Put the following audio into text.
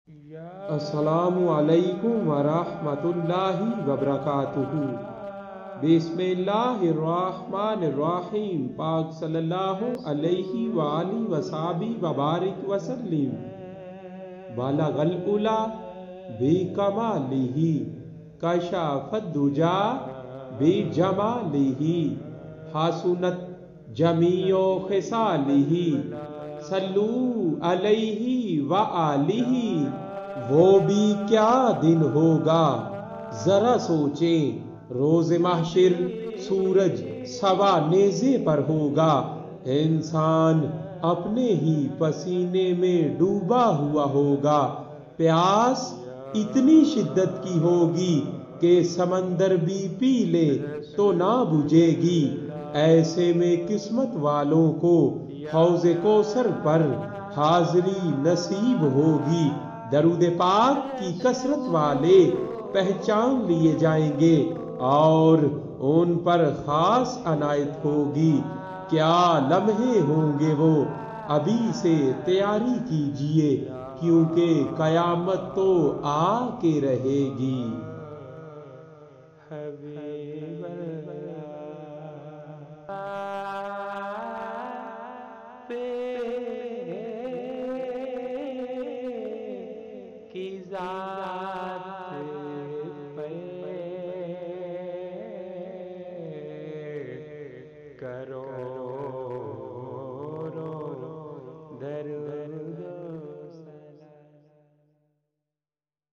السلام علیکم ورحمۃ اللہ وبرکاتہ۔ بسم اللہ الرحمن الرحیم۔ پاک صلی اللہ علیہ وآلہ وصحبہ وبارک وسلم۔ بلغ العلا بکمالہ کشف الدجی بجمالہ حسنت جمیع خصالہ صلو علیہ وآلہ۔ وہ بھی کیا دن ہوگا ذرا سوچیں، روز محشر سورج سوا نیزے پر ہوگا، انسان اپنے ہی پسینے میں ڈوبا ہوا ہوگا، پیاس اتنی شدت کی ہوگی کہ سمندر بھی پی لے تو نہ بجھے گی۔ ایسے میں قسمت والوں کو حوض کوثر پر حاضری نصیب ہوگی۔ درود پاک کی کثرت والے پہچان لیے جائیں گے اور ان پر خاص عنایت ہوگی۔ کیا لمحے ہوں گے وہ، ابھی سے تیاری کیجئے، کیونکہ قیامت تو آ کے رہے گی۔